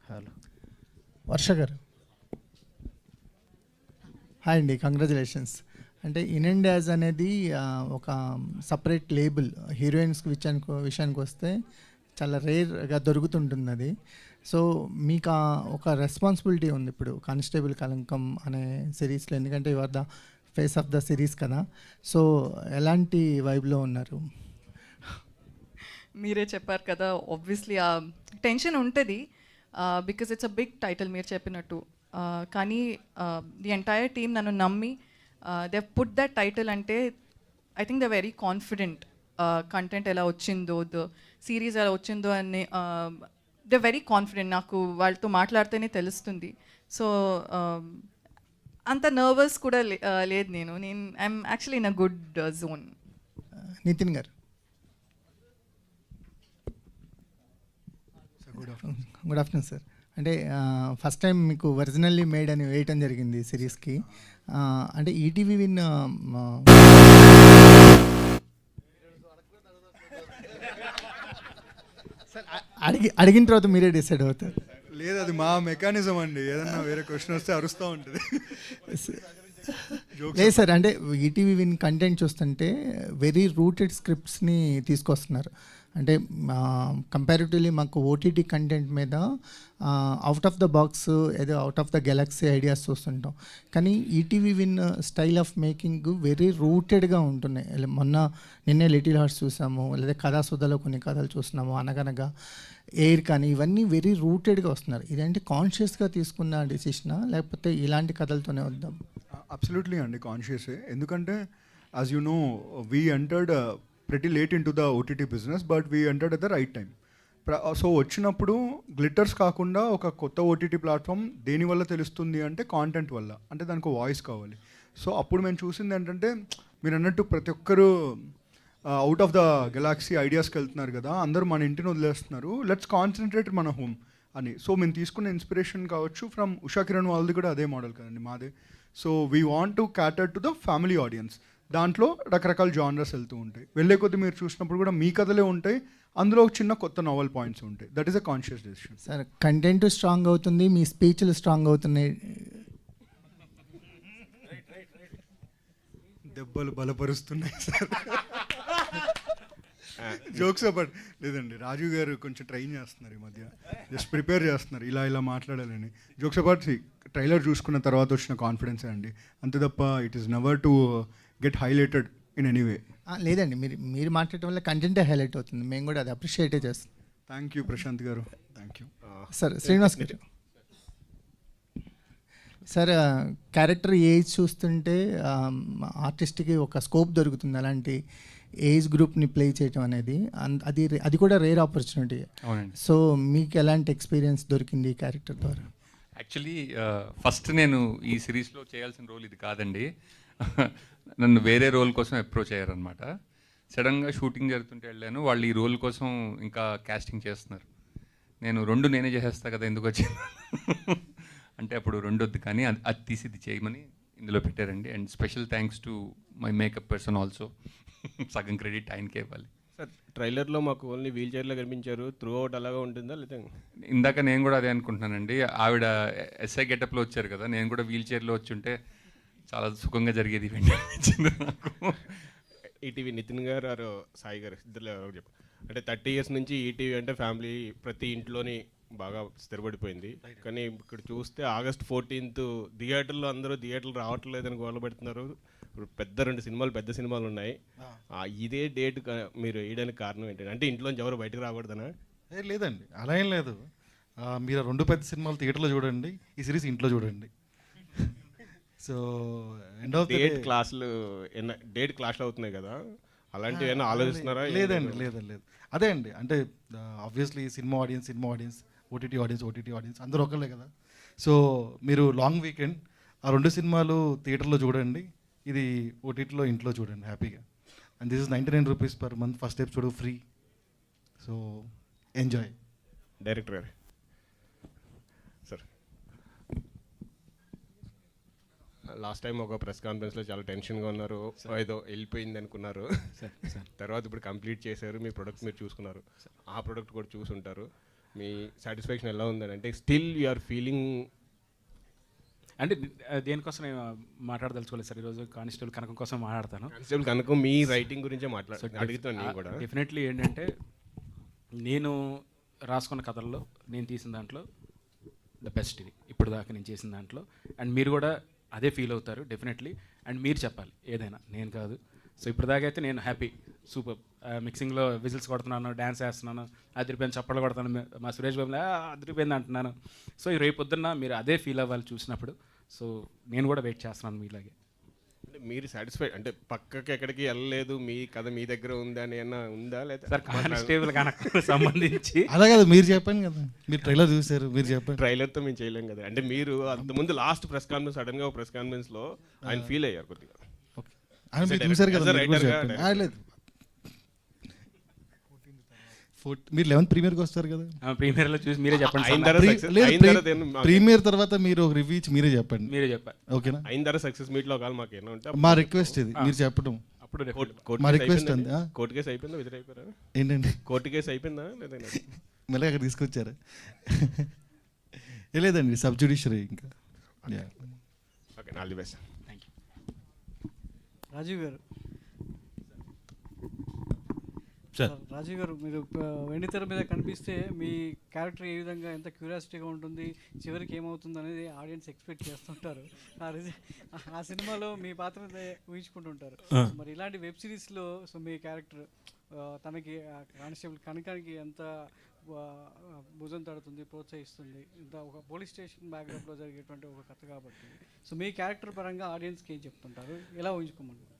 Hello వర్ష గారు hi అండి, congratulations. అంటే ఇన్ అండ్ యాజ్ అనేది ఒక సపరేట్ లేబుల్ హీరోయిన్స్ విషయానికి వస్తే చాలా రేర్గా దొరుకుతుంటుంది అది. సో మీకు ఒక రెస్పాన్సిబిలిటీ ఉంది ఇప్పుడు కానిస్టేబుల్ కలంకం అనే సిరీస్లో, ఎందుకంటే you are the face of the series కదా. సో ఎలాంటి వైబ్లో ఉన్నారు? మీరే చెప్పారు కదా, ఆబ్వియస్లీ ఆ టెన్షన్ ఉంటుంది because it's a big title మీరు చెప్పినట్టు. కానీ ది ఎంటైర్ టీమ్ నన్ను నమ్మి దే పుట్ దట్ టైటిల్. అంటే I think they very confident content ఎలా వచ్చిందో, ద సిరీస్ ఎలా వచ్చిందో అని దే వెరీ కాన్ఫిడెంట్. నాకు వాళ్ళతో మాట్లాడితేనే తెలుస్తుంది. సో అంత నర్వస్ కూడా లేదు. నేను I'm actually in a good zone. Nitin garu. Good afternoon sir. అంటే ఫస్ట్ టైం మీకు ఒరిజినల్లీ మేడ్ అని వేయటం జరిగింది సిరీస్కి. అంటే ఈటీవీ విన్ అడిగిన తర్వాత మీరే డిసైడ్ అవుతారు. లేదు, అది మా మెకానిజం అండి. ఏదన్నా వేరే క్వశ్చన్ వస్తే అరుస్తూ ఉంటుంది. లేదు సార్, అంటే ఈటీవీ విన్ కంటెంట్ చూస్తుంటే వెరీ రూటెడ్ స్క్రిప్ట్స్ని తీసుకొస్తున్నారు. అంటే కంపారిటివ్లీ మాకు ఓటీటీ కంటెంట్ మీద అవుట్ ఆఫ్ ద బాక్స్ ఏదో out of the galaxy ideas చూస్తుంటాం. కానీ ETV win style of making very రూటెడ్గా ఉంటున్నాయి. నిన్నే లిటిల్ హార్ట్స్ చూసాము, లేదా కథాసుధలో కొన్ని కథలు చూస్తున్నాము, అనగనగా ఎయిర్ కానీ ఇవన్నీ వెరీ రూటెడ్గా వస్తున్నారు. ఇదేంటి కాన్షియస్గా తీసుకున్న డిసిషనా, లేకపోతే ఇలాంటి కథలతోనే వద్దాం? అబ్సల్యూట్లీ అండి, కాన్షియసే. ఎందుకంటే as you know we entered pretty late into the OTT business, but we entered at the right time. So వచ్చినప్పుడు గ్లిటర్స్ కాకుండా ఒక కొత్త ఓటీటీ ప్లాట్ఫామ్ దేనివల్ల తెలుస్తుంది అంటే కాంటెంట్ వల్ల. అంటే దానికి వాయిస్ కావాలి. సో అప్పుడు మేము చూసింది ఏంటంటే, మీరు అన్నట్టు ప్రతి ఒక్కరు అవుట్ ఆఫ్ ద గెలాక్సీ ఐడియాస్కి వెళ్తున్నారు కదా, అందరూ మన ఇంటిని వదిలేస్తున్నారు, లెట్స్ కాన్సన్ట్రేట్ మన హోమ్ అని. సో మేము తీసుకున్న ఇన్స్పిరేషన్ కావచ్చు ఫ్రమ్ ఉషా కిరణ్ వాళ్ళది కూడా అదే మోడల్ కదండి మాదే. So we want to క్యాటర్ to the family audience. దాంట్లో రకరకాల జానర్స్ వెళ్తూ ఉంటాయి. వెళ్ళే కొద్దీ మీరు చూసినప్పుడు కూడా మీ కథలే ఉంటాయి, అందులో ఒక చిన్న కొత్త నావెల్ పాయింట్స్ ఉంటాయి. That is a conscious decision. Sir content strong అవుతుంది, మీ స్పీచ్లు స్ట్రాంగ్ అవుతున్నాయి, దెబ్బలు బలపరుస్తున్నాయి సార్. జోక్స్ అబౌట్ లేదండి, రాజు గారు కొంచెం ట్రైన్ చేస్తున్నారు ఈ మధ్య, జస్ట్ ప్రిపేర్ చేస్తున్నారు ఇలా ఇలా మాట్లాడాలని. జోక్స్ అబౌట్ ట్రైలర్ చూసుకున్న తర్వాత వచ్చిన కాన్ఫిడెన్సే అండి, అంతే తప్ప it is never to get highlighted in any way. లేదండి, మీరు మాట్లాడటం వల్ల కంటెంటే హైలైట్ అవుతుంది, మేము కూడా అది అప్రిషియేటే చేస్తాం. థ్యాంక్ యూ ప్రశాంత్ గారు, థ్యాంక్ యూ. సార్ శ్రీనివాస్ గారు. సార్ క్యారెక్టర్ ఏజ్ చూస్తుంటే ఆర్టిస్ట్కి ఒక స్కోప్ దొరుకుతుంది అలాంటి ఏజ్ గ్రూప్ని ప్లే చేయటం అనేది, అది కూడా రేర్ ఆపర్చునిటీ. సో మీకు ఎలాంటి ఎక్స్పీరియన్స్ దొరికింది ఈ క్యారెక్టర్ ద్వారా? యాక్చువల్లీ ఫస్ట్ నేను ఈ సిరీస్లో చేయాల్సిన రోల్ ఇది కాదండి. నన్ను వేరే రోల్ కోసం అప్రోచ్ అయ్యారనమాట. సడన్గా షూటింగ్ జరుగుతుంటే వెళ్ళాను, వాళ్ళు ఈ రోల్ కోసం ఇంకా కాస్టింగ్ చేస్తున్నారు. నేనే చేసేస్తా కదా, ఎందుకు వచ్చింది అంటే అప్పుడు రెండొద్దు కానీ అది తీసి ఇది చేయమని ఇందులో పెట్టారండి. And special thanks to my makeup person also. సగం క్రెడిట్ ఆయనకే ఇవ్వాలి. సార్ ట్రైలర్లో మాకు ఓన్లీ వీల్ చైర్లో కనిపించారు, త్రూ అవుట్ అలాగా ఉంటుందా లేదా? ఇందాక నేను కూడా అదే అనుకుంటున్నానండి. ఆవిడ ఎస్ఐ గెటప్లో వచ్చారు కదా, నేను కూడా వీల్ చైర్లో వచ్చి ఉంటే చాలా సుఖంగా జరిగేది ఈవెంట్ అనిపించింది నాకు. ఈటీవీ నితిన్ గారు ఆరు సాయి గారు ఇద్దరు ఎవరో చెప్పు. అంటే 30 years నుంచి ఈటీవీ అంటే ఫ్యామిలీ ప్రతి ఇంట్లోని బాగా స్థిరపడిపోయింది. కానీ ఇక్కడ చూస్తే August 14th థియేటర్లో అందరూ థియేటర్లు రావట్లేదని గోల పెడుతున్నారు. ఇప్పుడు పెద్ద సినిమాలు ఉన్నాయి. ఇదే డేట్ మీరు వేయడానికి కారణం ఏంటంటే, అంటే ఇంట్లోంచి ఎవరు బయటకు రాకూడదనా? లేదండి, అలా ఏం లేదు. మీరు 2 పెద్ద సినిమాలు థియేటర్లో చూడండి, ఈ సిరీస్ ఇంట్లో చూడండి. సో డేట్ క్లాస్లో అవుతున్నాయి కదా, అలాంటివి ఏమైనా ఆలోచిస్తున్నారా? లేదు. అదే అండి, అంటే obviously cinema audience, OTT audience అందరూ ఒకళ్ళే కదా. సో మీరు లాంగ్ వీకెండ్ ఆ 2 సినిమాలు థియేటర్లో చూడండి, ఇది ఓటీటీలో ఇంట్లో చూడండి హ్యాపీగా. And this is 99 rupees per month, first episode free. So enjoy. Director గారు సార్, లాస్ట్ టైం ఒక ప్రెస్ కాన్ఫరెన్స్లో చాలా టెన్షన్గా ఉన్నారు, ఏదో వెళ్ళిపోయింది అనుకున్నారు. తర్వాత ఇప్పుడు కంప్లీట్ చేశారు, మీ ప్రొడక్ట్ మీరు చూసుకున్నారు, ఆ ప్రొడక్ట్ కూడా చూసుంటారు. మీ సాటిస్ఫాక్షన్ ఎలా ఉందని, అంటే స్టిల్ యు ఆర్ ఫీలింగ్? అంటే దేనికోసం నేను మాట్లాడదలుచుకోలేదు సార్, ఈరోజు కానిస్టేబుల్ కనకం కోసం మాట్లాడతాను. కానిస్టేబుల్ కనుక మీ రైటింగ్ గురించే అడుగుతాను నేను కూడా. డెఫినెట్లీ ఏంటంటే నేను రాసుకున్న కథల్లో నేను తీసిన దాంట్లో ద బెస్ట్ ఇది ఇప్పుడు దాకా నేను చేసిన దాంట్లో. అండ్ మీరు కూడా అదే ఫీల్ అవుతారు డెఫినెట్లీ. అండ్ మీరు చెప్పాలి ఏదైనా, నేను కాదు. సో ఇప్పుడు దాకా అయితే నేను హ్యాపీ, సూపర్. మిక్సింగ్లో విజిల్స్ కొడుతున్నాను, డ్యాన్స్ వేస్తున్నాను, అదిరిపోయింది చప్పట్లు కొడుతున్నాను, మా సురేష్ బాబులా అదిరిపోయింది అంటున్నాను. సో ఈ రేపు పొద్దున్న మీరు అదే ఫీల్ అవ్వాలి చూసినప్పుడు. సో నేను కూడా వెయిట్ చేస్తున్నాను మీలాగే. అంటే మీరు సాటిస్ఫైడ్ అంటే పక్కకి ఎక్కడికి వెళ్ళలేదు, మీ కథ మీ దగ్గర ఉందా అని ఏమన్నా ఉందా? లేదా సార్ కానిస్టేబుల్ కనకు సంబంధించి అలా కదా మీరు చెప్పండి కదా, మీరు ట్రైలర్ చూసారు, మీరు చెప్పండి. ట్రైలర్తో మేము చేయలేం కదా. అంటే మీరు అంతకుముందు లాస్ట్ ప్రెస్ కాన్ఫరెన్స్ సడన్గా ప్రెస్ కాన్ఫరెన్స్లో ఆయన ఫీల్ అయ్యారు కొద్దిగా. మీరు చూసారు కదా, As a మీరు కూడా writer గా చెప్పండి. లేదు మీరు 11th ప్రీమియర్కి వస్తారు కదా, ప్రీమియర్లో చూసి మీరే చెప్పండి అయిన సార్. తర్వాత లేదు, success- అయిన తర్వాత ఏమన్నా మాకు- ప్రీమియర్ తర్వాత మీరు ఒక రివ్యూ ఇచ్చి మీరే చెప్పండి, మీరే చెప్పారు. ఓకేనా? అయిన తర్వాత సక్సెస్ మీట్లో ఒకవేళ మాకు ఏమైనా ఉంటే మా రిక్వెస్ట్ ఇది, మీరు చెప్పడం. అప్పుడు మా రిక్వెస్ట్ అంతే. కోర్టు కేసు అయిపోయిందా, విజిట్ అయిపోయారా? ఏంటండి కోర్టు కేసు అయిపోయిందా లేదా? మళ్ళీ అక్కడ తీసుకొచ్చారా? లేదండి, సబ్ జ్యుడిషియరీ ఇంకా. Okay, all the best. Thank you. Rajiv garu, sir Rajiv గారు, మీరు వెండితెర మీద కనిపిస్తే మీ క్యారెక్టర్ ఏ విధంగా ఎంత క్యూరియాసిటీగా ఉంటుంది, చివరికి ఏమవుతుంది అనేది ఆడియన్స్ ఎక్స్పెక్ట్ చేస్తుంటారు. ఆ సినిమాలో మీ పాత్ర ఊహించుకుంటుంటారు. మరి ఇలాంటి వెబ్ సిరీస్లో సో మీ క్యారెక్టర్ తనకి కానిస్టేబుల్ కనకానికి ఎంత భుజం తడుతుంది, ప్రోత్సహిస్తుంది, ఇంత ఒక పోలీస్ స్టేషన్ బ్యాక్గ్రౌండ్లో జరిగేటువంటి ఒక కథ కాబట్టి సో మీ క్యారెక్టర్ పరంగా ఆడియన్స్కి ఏం చెప్తుంటారు, ఎలా ఊహించుకోమంటారు?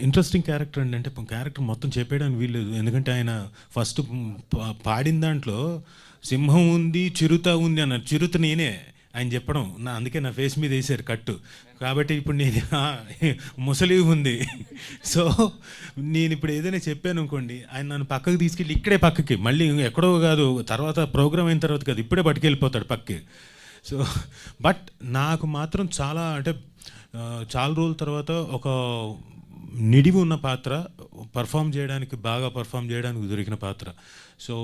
ఇంట్రెస్టింగ్ క్యారెక్టర్ అండి. అంటే క్యారెక్టర్ మొత్తం చెప్పేయడానికి వీల్లేదు, ఎందుకంటే ఆయన ఫస్ట్ పాడిన దాంట్లో సింహం ఉంది, చిరుత ఉంది అన్నారు. చిరుత నేనే ఆయన చెప్పడం, అందుకే నా ఫేస్ మీద వేసారు కట్టు. కాబట్టి ఇప్పుడు నేను ముసలి ఉంది. సో నేను ఇప్పుడు ఏదైనా చెప్పాను అనుకోండి, ఆయన నన్ను పక్కకు తీసుకెళ్ళి ఇక్కడే పక్కకి, మళ్ళీ ఎక్కడో కాదు, తర్వాత ప్రోగ్రామ్ అయిన తర్వాత కాదు, ఇప్పుడే పట్టుకెళ్ళిపోతాడు పక్కకి. సో బట్ నాకు మాత్రం చాలా అంటే చాలా రోజుల తర్వాత ఒక నిడివి ఉన్న పాత్ర, బాగా పర్ఫామ్ చేయడానికి దొరికిన పాత్ర. సో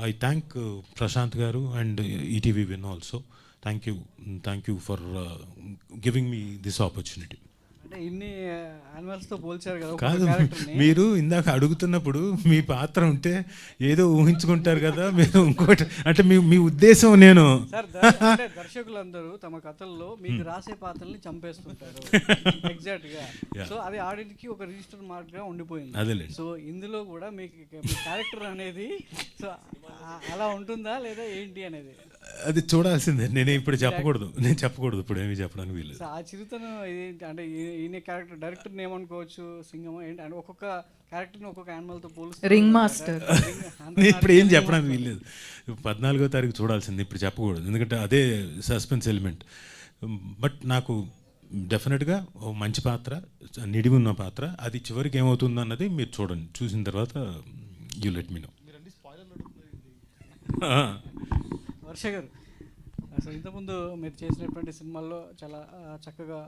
ఐ థ్యాంక్ ప్రశాంత్ గారు and ETV win also. Thank you for giving me this opportunity. అంటే ఇన్ని యానిమల్స్తో పోల్చారు కదా కాదు, క్యారెక్టర్ని. మీరు ఇందాక అడుగుతున్నప్పుడు మీ పాత్ర ఉంటే ఏదో ఊహించుకుంటారు కదా, మీరు ఇంకోటి అంటే మీ ఉద్దేశం నేను సార్ అంటే దర్శకులందరూ తమ కథల్లో మీకు రాసే పాత్రల్ని చంపేస్తుంటారు ఎగ్జాక్ట్ గా. సో అది ఆడియన్స్ కి ఒక రిజిస్టర్ మార్క్ గా ఉండిపోయింది. అదేలేండి. సో ఇందులో కూడా మీ క్యారెక్టర్ అనేది సో అలా ఉంటుందా లేదా ఏంటి అనేది అది చూడాల్సిందే. నేను ఇప్పుడు చెప్పకూడదు ఇప్పుడు ఏమి చెప్పడానికి వీలు. సో ఆ చిరుతను అంటే ఈయన క్యారెక్టర్ డైరెక్టర్ని ఏమనుకోవచ్చు, సింగం ఏంటి అంటే ఒక్కొక్క క్యారెక్టర్ని ఒక్కొక్క యానిమల్తో పోలుస్తారు. Ring master. నేను ఇప్పుడు ఏం చెప్పడానికి వీల్లేదు. 14వ తారీఖు చూడాల్సింది, ఇప్పుడు చెప్పకూడదు, ఎందుకంటే అదే సస్పెన్స్ ఎలిమెంట్. బట్ నాకు డెఫినెట్గా మంచి పాత్ర, నిడివి ఉన్న పాత్ర, అది చివరికి ఏమవుతుంది అన్నది మీరు చూడండి, చూసిన తర్వాత యూ లెట్ మీ నో. వర్ష గారు, సో ఇంతకుముందు మీరు చేసినటువంటి సినిమాల్లో చాలా చక్కగా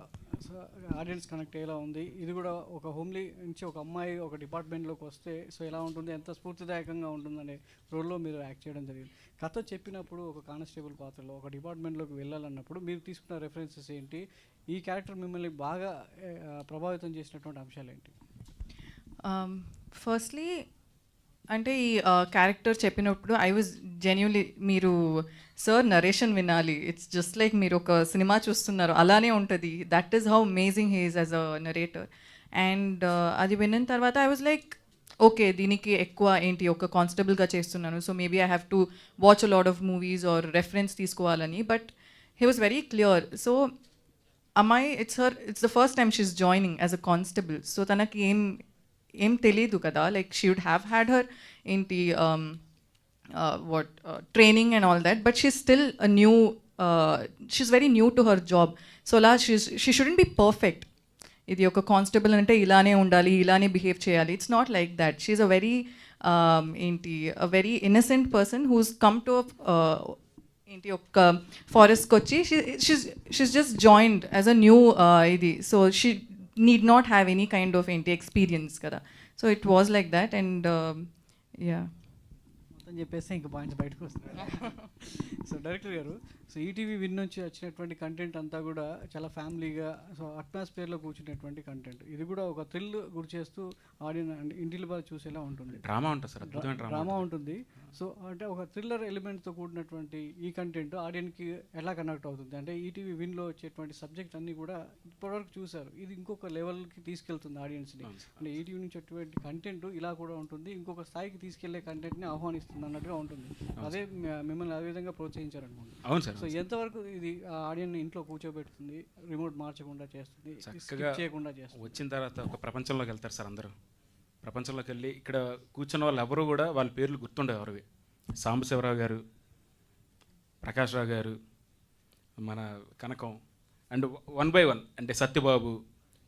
ఆడియన్స్ కనెక్ట్ అయ్యేలా ఉంది. ఇది కూడా ఒక హోమ్లీ నుంచి ఒక అమ్మాయి ఒక డిపార్ట్మెంట్లోకి వస్తే సో ఎలా ఉంటుంది, ఎంత స్ఫూర్తిదాయకంగా ఉంటుందనే రోల్లో మీరు యాక్ట్ చేయడం జరిగింది. కథ చెప్పినప్పుడు ఒక కానిస్టేబుల్ పాత్రలో ఒక డిపార్ట్మెంట్లోకి వెళ్ళాలన్నప్పుడు మీరు తీసుకున్న రెఫరెన్సెస్ ఏంటి, ఈ క్యారెక్టర్ మిమ్మల్ని బాగా ప్రభావితం చేసినటువంటి అంశాలు ఏంటి? ఫస్ట్లీ అంటే ఈ క్యారెక్టర్ చెప్పినప్పుడు ఐ వాజ్ జెన్యున్లీ, మీరు సార్ నరేషన్ వినాలి, ఇట్స్ జస్ట్ లైక్ మీరు ఒక సినిమా చూస్తున్నారు అలానే ఉంటుంది. That is how amazing he is as a narrator. And అది విన్న తర్వాత ఐ వాజ్ లైక్ ఓకే, దీనికి ఎక్కువ ఏంటి, ఒక కానిస్టేబుల్గా చేస్తున్నాను, so maybe I have to watch a lot of movies or reference తీసుకోవాలని. But he was very clear. So అమ్మాయి it's the first time she's joining as a constable. So తనకి ఏం తెలీదు కదా, like she would have had her ఏంటి training and all that, but she's still she's very new to her job. So అలా she shouldn't be perfect. ఇది ఒక constable అంటే ఇలానే ఉండాలి, ఇలానే బిహేవ్ చేయాలి. It's not like that. She's a very very innocent person who's come to ఏంటి ఒక ఫారెస్ట్కి వచ్చి she's just joined as a new ఇది. So she need not have any kind of experience kada. So it was like that, and yeah. మొత్తం చెప్పేస్తే ఇంకా points బయటకు వస్తున్నాయి. సో డైరెక్టర్ గారు, సో ఈటీవీ విన్ నుంచి వచ్చినటువంటి కంటెంట్ అంతా కూడా చాలా ఫ్యామిలీగా, సో అట్మాస్ఫియర్లో కూర్చున్నటువంటి కంటెంట్. ఇది కూడా ఒక థ్రిల్ గురి చేస్తూ ఆడియన్స్ ఇంటిలో బాగా చూసేలా ఉంటుంది. డ్రామా ఉంటుంది సార్, అద్భుతమైన డ్రామా ఉంటుంది. సో అంటే ఒక థ్రిల్లర్ ఎలిమెంట్తో కూడినటువంటి ఈ కంటెంట్ ఆడియన్కి ఎలా కనెక్ట్ అవుతుంది? అంటే ఈటీవీ విన్లో వచ్చేటువంటి సబ్జెక్ట్ అన్నీ కూడా ఇప్పటివరకు చూశారు, ఇది ఇంకొక లెవెల్కి తీసుకెళ్తుంది ఆడియన్స్ని. అంటే ఈటీవీ నుంచి వచ్చేటువంటి కంటెంట్ ఇలా కూడా ఉంటుంది, ఇంకొక స్థాయికి తీసుకెళ్లే కంటెంట్ని ఆహ్వానిస్తుంది అన్నట్టుగా ఉంటుంది. అదే మిమ్మల్ని ఆ విధంగా ప్రోత్సహించారనుకోండి. అవును సార్. సో ఎంతవరకు ఇది ఆడియన్ ఇంట్లో కూర్చోబెడుతుంది, రిమోట్ మార్చకుండా చేస్తుంది, చక్కగా skip చేయకుండా చేస్తుంది? వచ్చిన తర్వాత ఒక ప్రపంచంలోకి వెళ్తారు సార్ అందరూ. ప్రపంచంలోకి వెళ్ళి ఇక్కడ కూర్చున్న వాళ్ళు ఎవరు కూడా వాళ్ళ పేర్లు గుర్తుండే ఎవరివి. సాంబశివరావు గారు, ప్రకాష్ రావు గారు, మన కనకం, అండ్ 1 by 1 అంటే సత్యబాబు,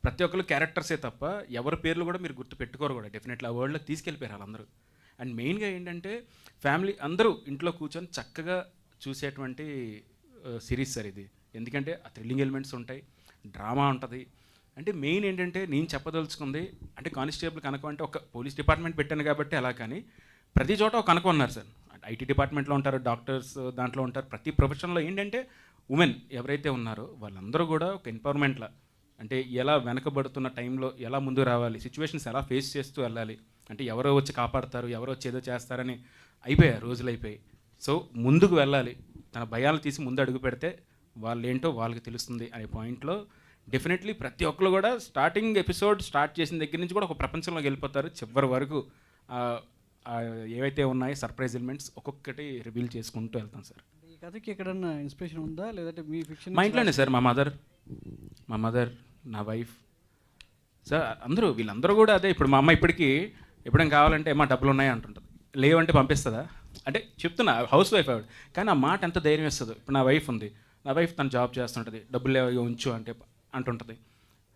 ప్రతి ఒక్కరు క్యారెక్టర్సే తప్ప ఎవరి పేర్లు కూడా మీరు గుర్తు పెట్టుకోరు కూడా. డెఫినెట్లీ ఆ వరల్డ్లోకి తీసుకెళ్ళిపోయారు వాళ్ళందరూ. అండ్ మెయిన్గా ఏంటంటే ఫ్యామిలీ అందరూ ఇంట్లో కూర్చొని చక్కగా చూసేటువంటి సిరీస్ సార్ ఇది. ఎందుకంటే ఆ థ్రిల్లింగ్ ఎలిమెంట్స్ ఉంటాయి, డ్రామా ఉంటుంది. అంటే మెయిన్ ఏంటంటే నేను చెప్పదలుచుకుంది అంటే కానిస్టేబుల్ కనకం అంటే ఒక పోలీస్ డిపార్ట్మెంట్ పెట్టాను కాబట్టి అలా, కానీ ప్రతి చోట ఒక కనకం ఉన్నారు సార్. ఐటీ డిపార్ట్మెంట్లో ఉంటారు, డాక్టర్స్ దాంట్లో ఉంటారు. ప్రతి ప్రొఫెషన్లో ఏంటంటే ఉమెన్ ఎవరైతే ఉన్నారో వాళ్ళందరూ కూడా ఒక ఎంపవర్మెంట్లా, అంటే ఎలా వెనకబడుతున్న టైంలో ఎలా ముందుకు రావాలి, సిచ్యువేషన్స్ ఎలా ఫేస్ చేస్తూ వెళ్ళాలి, అంటే ఎవరో వచ్చి కాపాడతారు, ఎవరో వచ్చి ఏదో చేస్తారని అయిపోయాయి, రోజులు అయిపోయి. సో ముందుకు వెళ్ళాలి, తన భయాలు తీసి ముందు అడుగు పెడితే వాళ్ళు ఏంటో వాళ్ళకి తెలుస్తుంది అనే పాయింట్లో డెఫినెట్లీ ప్రతి ఒక్కరు కూడా స్టార్టింగ్ ఎపిసోడ్ స్టార్ట్ చేసిన దగ్గర నుంచి కూడా ఒక ప్రపంచంలోకి వెళ్ళిపోతారు. చివరి వరకు ఏవైతే ఉన్నాయో సర్ప్రైజ్ ఎలిమెంట్స్ ఒక్కొక్కటి రివీల్ చేసుకుంటూ వెళ్తాం సార్. ఈ కథకి ఎక్కడన్నా ఇన్స్పిరేషన్ ఉందా, లేదంటే మీ ఫిక్షన్? మా ఇంట్లోనే సార్, మా మదర్, నా వైఫ్ సార్, అందరూ వీళ్ళందరూ కూడా అదే. ఇప్పుడు మా అమ్మ ఇప్పటికీ ఎప్పుడైనా కావాలంటే మా డబ్బులు ఉన్నాయి అంటుంటుంది, లేవంటే పంపిస్తుందా అంటే చెప్తున్నా, హౌస్ వైఫ్ ఆవిడ, కానీ ఆ మాట ఎంత ధైర్యం ఇస్తుందో. ఇప్పుడు నా వైఫ్ ఉంది, నా వైఫ్ తను జాబ్ చేస్తుంటుంది, డబ్బులు ఉంచు అంటే అంటుంటుంది.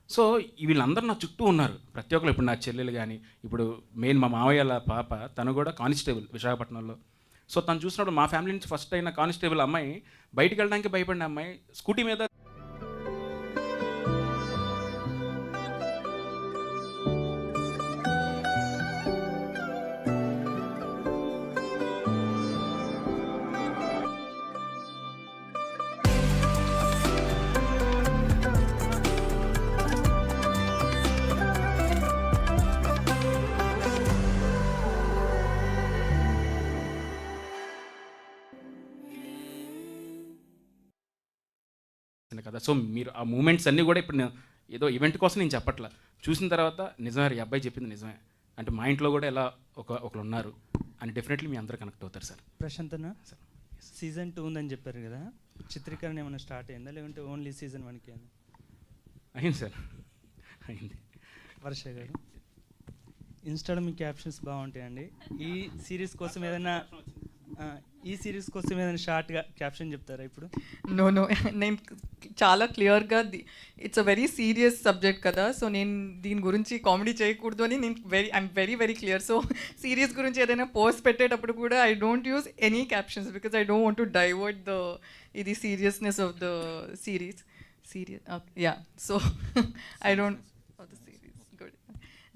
సో వీళ్ళందరూ నా చుట్టూ ఉన్నారు ప్రతి ఒక్కరు. ఇప్పుడు నా చెల్లెలు కానీ, ఇప్పుడు మెయిన్ మా మావయ్య పాప, తను కూడా కానిస్టేబుల్ విశాఖపట్నంలో. సో తను చూసినప్పుడు మా ఫ్యామిలీ నుంచి ఫస్ట్ అయిన కానిస్టేబుల్ అమ్మాయి, బయటికి వెళ్ళడానికి భయపడిన అమ్మాయి స్కూటీ మీద కదా. సో మీరు ఆ మూమెంట్స్ అన్నీ కూడా ఇప్పుడు నేను ఏదో ఈవెంట్ కోసం నేను చెప్పట్లా, చూసిన తర్వాత నిజమే, ఈ అబ్బాయి చెప్పింది నిజమే, అంటే మా ఇంట్లో కూడా ఎలా ఒకరు ఉన్నారు అని డెఫినెట్లీ మీ అందరూ కనెక్ట్ అవుతారు సార్. ప్రశాంతన, సీజన్ 2 ఉందని చెప్పారు కదా, చిత్రీకరణ ఏమైనా స్టార్ట్ అయిందా, లేకుంటే ఓన్లీ సీజన్ 1కి అని? అయింది సార్, అయింది. వర్ష గారు, ఇన్స్టాలో మీ క్యాప్షన్స్ బాగుంటాయండి. ఈ సిరీస్ కోసం ఏదైనా షార్ట్గా క్యాప్షన్ చెప్తారా ఇప్పుడు? నో నేను చాలా క్లియర్గా it's a very serious subject కదా, సో నేను దీని గురించి కామెడీ చేయకూడదు అని నేను I'm very clear. So serious గురించి ఏదైనా పోస్ట్ పెట్టేటప్పుడు కూడా I don't use any captions because I don't want to divert ఇది seriousness of the serious. Yeah, so I don't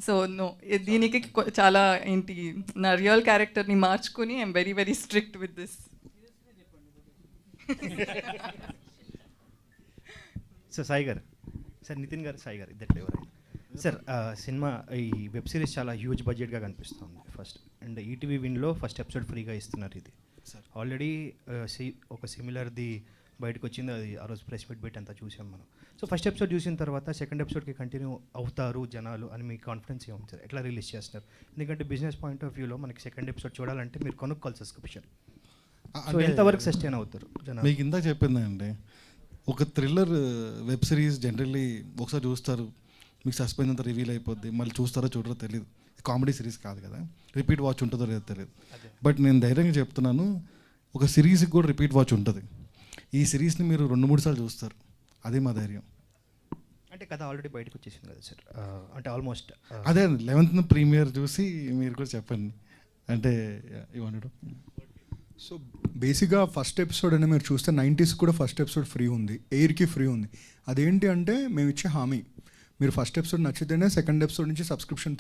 so no, దీనికి చాలా ఏంటి నా రియల్ క్యారెక్టర్ని మార్చుకుని I'm very strict with this. Sir Sai garu, sir Nitin garu, Sai గారు ఇద్దరు ఎవరైనా సార్, సినిమా ఈ వెబ్ సిరీస్ చాలా హ్యూజ్ బడ్జెట్గా కనిపిస్తుంది ఫస్ట్. అండ్ ఈటీవీ విన్లో ఫస్ట్ ఎపిసోడ్ ఫ్రీగా ఇస్తున్నారు. ఇది ఆల్రెడీ ఒక సిమిలర్ది బయటకు వచ్చింది, అది ఆ రోజు ప్రెస్ మీట్ పెట్టి అంతా చూసాం మనం. సో ఫస్ట్ ఎపిసోడ్ చూసిన తర్వాత సెకండ్ ఎపిసోడ్కి కంటిన్యూ అవుతారు జనాలు అని మీ కాన్ఫిడెన్స్ ఏముంది సార్? ఎట్లా రిలీజ్ చేస్తున్నారు? ఎందుకంటే బిజినెస్ పాయింట్ ఆఫ్ వ్యూలో మనకి సెకండ్ ఎపిసోడ్ చూడాలంటే మీరు కొనుక్కోవాలి సబ్స్క్రిప్షన్. సో ఎంతవరకు సస్టైన్ అవుతారు జనాలు? మీకు ఇందాక చెప్పిందండి, ఒక థ్రిల్లర్ వెబ్ సిరీస్ జనరల్లీ ఒకసారి చూస్తారు, మీకు సస్పెన్స్ అంతా రివీల్ అయిపోద్ది, మళ్ళీ చూస్తారో చూడరో తెలియదు. కామెడీ సిరీస్ కాదు కదా, రిపీట్ వాచ్ ఉంటుందో లేదో తెలియదు. బట్ నేను ధైర్యంగా చెప్తున్నాను, ఒక సిరీస్కి కూడా రిపీట్ వాచ్ ఉంటుంది. ఈ సిరీస్ని మీరు 2-3 సార్లు చూస్తారు, అదే మా ధైర్యం. అంటే కథ ఆల్రెడీ బయటకు వచ్చేసింది కదా సార్, అంటే ఆల్మోస్ట్ అదే 11th ప్రీమియర్ చూసి మీరు కూడా చెప్పండి అంటే ఇవ్వండి. సో బేసిక్గా ఫస్ట్ ఎపిసోడ్ అని మీరు చూస్తే 90s కూడా ఫస్ట్ ఎపిసోడ్ ఫ్రీ ఉంది, ఎయిర్కి ఫ్రీ ఉంది. అదేంటి అంటే మేము ఇచ్చే హామీ, మీరు ఫస్ట్ ఎపిసోడ్ నచ్చితేనే సెకండ్ ఎపిసోడ్ నుంచి సబ్స్క్రిప్షన్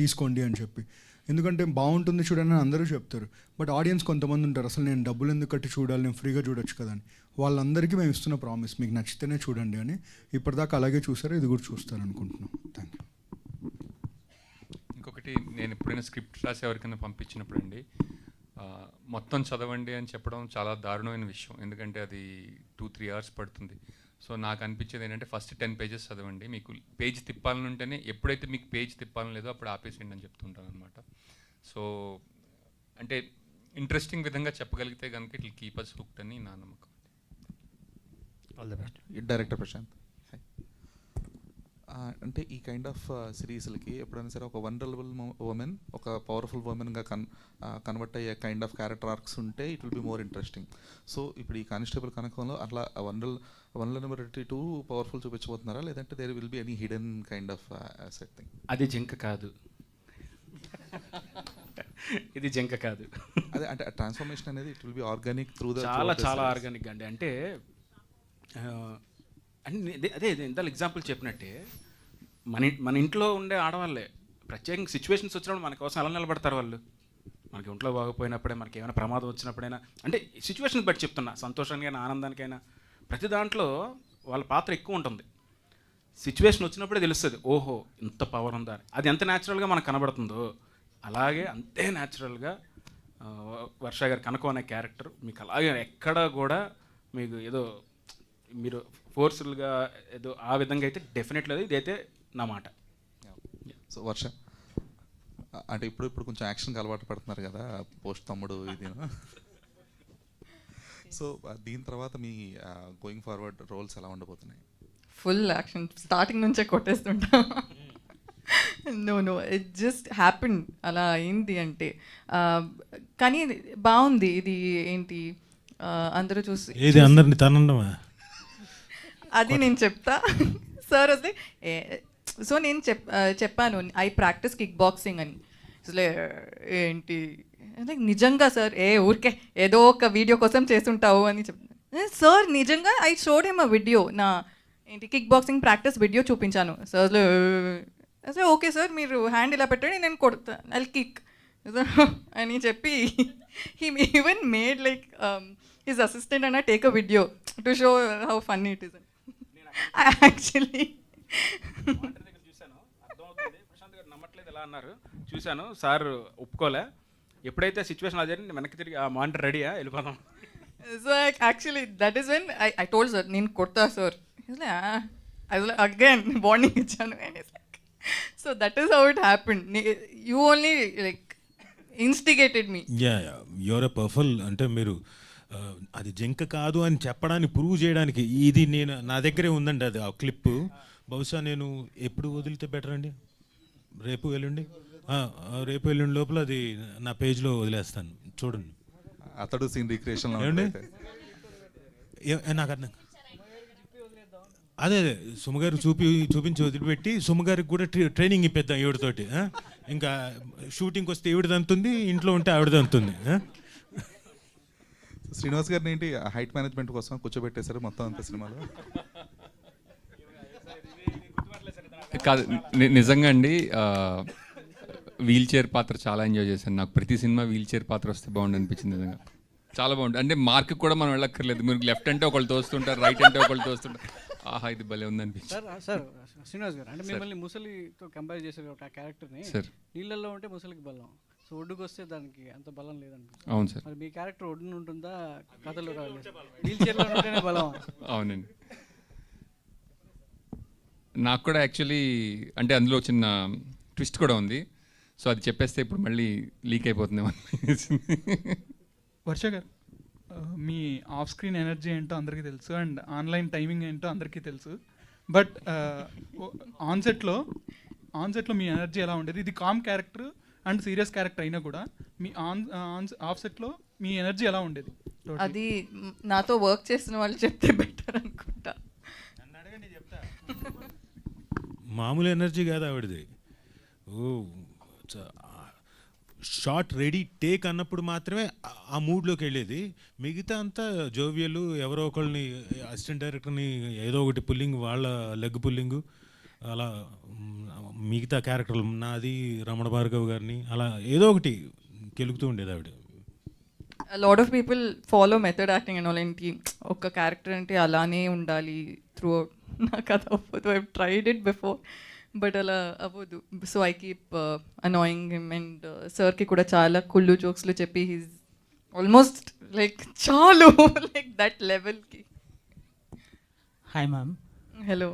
తీసుకోండి అని చెప్పి. ఎందుకంటే బాగుంటుంది చూడండి అని అందరూ చెప్తారు, బట్ ఆడియన్స్ కొంతమంది ఉంటారు అసలు నేను డబ్బులు ఎందుకు కట్టి చూడాలి, నేను ఫ్రీగా చూడొచ్చు కదా అని. వాళ్ళందరికీ మేము ఇస్తున్న ప్రామిస్ మీకు నచ్చితేనే చూడండి అని. ఇప్పటిదాకా అలాగే చూసారు, ఇది కూడా చూస్తారు అనుకుంటున్నాం. Thank you. ఇంకొకటి, నేను ఎప్పుడైనా స్క్రిప్ట్ రాసి ఎవరికైనా పంపించినప్పుడు అండి, మొత్తం చదవండి అని చెప్పడం చాలా దారుణమైన విషయం. ఎందుకంటే అది 2-3 hours పడుతుంది. సో నాకు అనిపించేది ఏంటంటే ఫస్ట్ 10 pages చదవండి, మీకు పేజ్ తిప్పాలని ఉంటేనే, ఎప్పుడైతే మీకు పేజ్ తిప్పాలని లేదో అప్పుడు ఆపేసేయండి అని చెప్తుంటాను అనమాట. సో అంటే ఇంట్రెస్టింగ్ విధంగా చెప్పగలిగితే కనుక it will keep us hooked అని నా నమ్మకం. All the best. Director Prashanth. అంటే ఈ కైండ్ ఆఫ్ సిరీస్లకి ఎప్పుడైనా సరే ఒక వనరబుల్ ఉమెన్ ఒక పవర్ఫుల్ ఉమెన్గా కన్వర్ట్ అయ్యే కైండ్ ఆఫ్ క్యారెక్టర్ ఆర్క్స్ ఉంటే it will be more interesting. So ఇప్పుడు ఈ కానిస్టేబుల్ కనకంలో అట్లా వనరబిలిటీ టు పవర్ఫుల్ చూపించబోతున్నారా, లేదంటే there will be any hidden kind of asset thing? అది జింక కాదు, ఇది జింక కాదు. అదే అంటే ట్రాన్స్ఫర్మేషన్ అనేది it will B organic through the చాలా ఆర్గానిక్ అండి. అంటే అదే ఇంత ఎగ్జాంపుల్ చెప్పినట్టే మన ఇంట్లో ఉండే ఆడవాళ్ళే ప్రత్యేకంగా సిచ్యువేషన్స్ వచ్చినప్పుడు మన కోసం ఎలా నిలబడతారు వాళ్ళు. మనకి ఒంట్లో బాగోపోయినప్పుడే, మనకి ఏమైనా ప్రమాదం వచ్చినప్పుడైనా, అంటే సిచ్యువేషన్ బట్టి చెప్తున్నా, సంతోషానికైనా ఆనందానికైనా ప్రతి దాంట్లో వాళ్ళ పాత్ర ఎక్కువ ఉంటుంది. సిచ్యువేషన్ వచ్చినప్పుడే తెలుస్తుంది, ఓహో ఇంత పవర్ ఉందా అని. అది ఎంత న్యాచురల్గా మనకు కనబడుతుందో అలాగే అంతే న్యాచురల్గా వర్ష గారు కనకం అనే క్యారెక్టర్ మీకు అలాగే ఎక్కడ కూడా మీకు ఏదో మీరు ఫోర్స్ఫుల్గా ఏదో ఆ విధంగా అయితే డెఫినెట్లీ ఇదైతే నా మాట. సో వర్ష అంటే ఇప్పుడు కొంచెం యాక్షన్కి అలవాటు పడుతున్నారు కదా, పోస్ట్ తమ్ముడు ఇది. సో దీని తర్వాత మీ గోయింగ్ ఫార్వర్డ్ రోల్స్ ఎలా ఉండబోతున్నాయి? ఫుల్ యాక్షన్, స్టార్టింగ్ నుంచే కొట్టేస్తుంటా. నో ఇట్ జస్ట్ హ్యాపెన్, అలా అయింది అంటే. కానీ బాగుంది. ఇది ఏంటి అందరూ చూసి ఏది అందరిని తనండమా, అది నేను చెప్తా సార్. అసలు సో నేను చెప్పాను ఐ ప్రాక్టీస్ కిక్ బాక్సింగ్ అని. అసలే ఏంటి లైక్ నిజంగా సార్ ఊరికే ఏదో ఒక వీడియో కోసం చేస్తుంటావు అని చెప్తాను సార్. నిజంగా I showed him a video, నా ఏంటి కిక్ బాక్సింగ్ ప్రాక్టీస్ వీడియో చూపించాను సార్. అసలు ఓకే సార్ మీరు హ్యాండ్ ఇలా పెట్టండి నేను కొడతా, ఐ కిక్ అని చెప్పి he even made like his assistant అన్న take a video to show how funny it is. Actually చూశాను, అర్థమవుతుంది ప్రశాంత్ గారు నమ్మట్లేదు ఎలా అన్నారు, చూశాను సార్ ఒప్పుకోలే. ఎప్పుడైతే సిచ్యువేషన్ అదే వెనక్కి తిరిగి ఆ మానిటర్ రెడీయా వెళ్ళిపోదాం. So actually that is when I told sir నేను కొడతా సార్. అగైన్ వార్నింగ్ ఇచ్చాను. So that is how it happened. You only like instigated me. Your a powerful అంటే మీరు అది జింక కాదు అని చెప్పడానికి ప్రూవ్ చేయడానికి ఇది నేను నా దగ్గరే ఉందండి అది ఆ క్లిప్. బహుశా నేను ఎప్పుడు వదిలితే బెటర్ అండి, రేపు ఎల్లుండి లోపల అది నా పేజ్లో వదిలేస్తాను చూడండి. అతడు సీన్ రిక్రియేషన్ నాకు అర్థం అదే సుమగారు చూపించి వదిలిపెట్టి సుమగారికి కూడా ట్రైనింగ్ ఇప్పిద్దాం ఈవిడతోటి. ఇంకా షూటింగ్కి వస్తే ఈవిడది అంతుంది, ఇంట్లో ఉంటే ఆవిడది అంతుంది. శ్రీనివాస్ గారిని ఏంటి హైట్ మేనేజ్మెంట్ కోసం కూర్చోబెట్టేశారు మొత్తం అంత సినిమాలో? కాదు నిజంగా అండి, వీల్ చైర్ పాత్ర చాలా ఎంజాయ్ చేశాను. నాకు ప్రతి సినిమా వీల్ చైర్ పాత్ర వస్తే బాగుండు అనిపించింది. నిజంగా చాలా బాగుంటుంది. అంటే మార్క్ కూడా మనం వెళ్ళక్కర్లేదు, మీరు లెఫ్ట్ అంటే ఒకళ్ళు తోస్తుంటారు, రైట్ అంటే ఒకళ్ళు తోస్తుంటారు. ఆహా ఇది భలే ఉంది అనిపించింది. సార్ శ్రీనివాస్ గారు అంటే మిమ్మల్ని ముసలితో కంపేర్ చేశారు ఆ క్యారెక్టర్ని. నీళ్ళల్లో ఉంటే ముసలికి బలం, సో ఒడ్డుకు వస్తే దానికి అంత బలం లేదనిపిస్తుంది. అవును సార్. మరి మీ క్యారెక్టర్ ఒడ్డున ఉంటుందా కథలో వీల్ చైర్లో ఉంటేనే బలం? అవునండి. నాకు కూడా యాక్చువల్లీ అంటే అందులో చిన్న ట్విస్ట్ కూడా ఉంది. సో అది చెప్పేస్తే ఇప్పుడు మళ్ళీ లీక్ అయిపోతుందేమో అనిపించింది. వర్ష గారు మీ ఆఫ్ స్క్రీన్ ఎనర్జీ ఏంటో అందరికీ తెలుసు అండ్ ఆన్లైన్ టైమింగ్ ఏంటో అందరికీ తెలుసు. బట్ ఆన్సెట్లో మీ ఎనర్జీ ఎలా ఉండేది? ఇది calm character and serious character అయినా కూడా మీ ఆఫ్ సెట్లో మీ ఎనర్జీ ఎలా ఉండేది? అది నాతో వర్క్ చేసిన వాళ్ళు చెప్తే బెటర్ అనుకుంటా. మామూలు ఎనర్జీ కాదు ఆవిడది. షార్ట్ రెడీ టేక్ అన్నప్పుడు మాత్రమే ఆ మూడ్లోకి వెళ్ళేది. మిగతా అంతా జోవియలు, ఎవరో ఒకళ్ళని అసిస్టెంట్ డైరెక్టర్ని ఏదో ఒకటి పుల్లింగ్, వాళ్ళ లెగ్ పుల్లింగు, అలా మిగతా క్యారెక్టర్లు నాది రమణ భార్గవ్ గారిని అలా ఏదో ఒకటి కెలుగుతూ ఉండేది ఆవిడ. A lot of people follow method acting and all, ఏంటి ఒక క్యారెక్టర్ అంటే అలానే ఉండాలి త్రూ అవుట్. నాకు అది అవ్వదు. I tried it before but అలా అవ్వదు. So I keep annoying him. And సార్కి కూడా చాలా కుళ్ళు జోక్స్లు చెప్పి హీస్ ఆల్మోస్ట్ లైక్ చాలు లైక్ దట్ లెవెల్కి. Hi ma'am. హలో.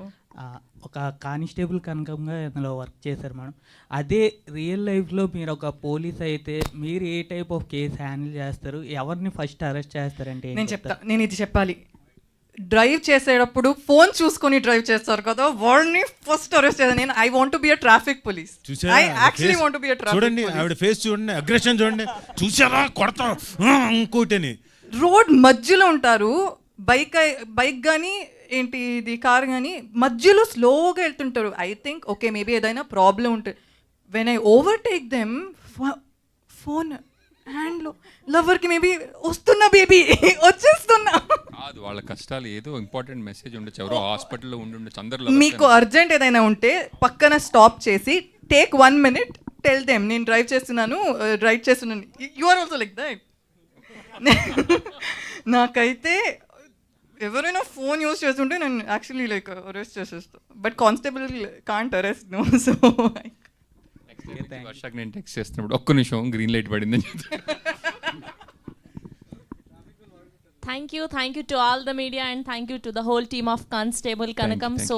ఒక కానిస్టేబుల్ కనకంగా ఇందులో వర్క్ చేశారు మేడం. అదే రియల్ లైఫ్లో మీరు ఒక పోలీస్ అయితే మీరు ఏ టైప్ ఆఫ్ కేసు హ్యాండిల్ చేస్తారు, ఎవరిని ఫస్ట్ అరెస్ట్ చేస్తారంటే? నేను చెప్తా, నేను ఇది చెప్పాలి. డ్రైవ్ చేసేటప్పుడు ఫోన్ చూసుకొని డ్రైవ్ చేస్తారు కదా, వాడిని ఫస్ట్ అరెస్ట్ చేస్తాను నేను. I want to be a traffic police. I actually want to be a traffic. చూడండి ఆవిడ ఫేస్ చూడండి, అగ్రెషన్ చూడండి, చూసారా కొడతాం ఇంకోటని. రోడ్ మధ్యలో ఉంటారు, బైక్ కానీ ఏంటి ఇది కార్ కానీ మధ్యలో స్లోగా వెళ్తుంటారు. ఐ థింక్ ఓకే మేబీ ఏదైనా ప్రాబ్లం ఉంటుంది. When I overtake them phone హ్యాండ్లో లవర్కి మేబీ వస్తున్నా బేబీ వచ్చేస్తున్నా. కాదు వాళ్ళ కష్టాలు ఏదో ఇంపార్టెంట్ మెసేజ్ ఉండొచ్చు, ఎవరో హాస్పిటల్లో ఉండొచ్చు. అందరు మీకు అర్జెంట్ ఏదైనా ఉంటే పక్కన స్టాప్ చేసి టేక్ 1 minute టెల్ దెమ్ నేను డ్రైవ్ చేస్తున్నాను. You are also like that. నాకైతే ఎవరైనా ఫోన్ యూస్ చేస్తుంటే నేను యాక్చువల్లీ లైక్ అరెస్ట్ చేసేస్తాను. But constable can't arrest no. So వర్షాకి నేను టెక్స్ట్ చేస్తున్నప్పుడు ఒక్క నిమిషం గ్రీన్ లైట్ పడిందని చెప్తాను. Thank you to all the media and thank you to the whole team of Constable Kanakam. So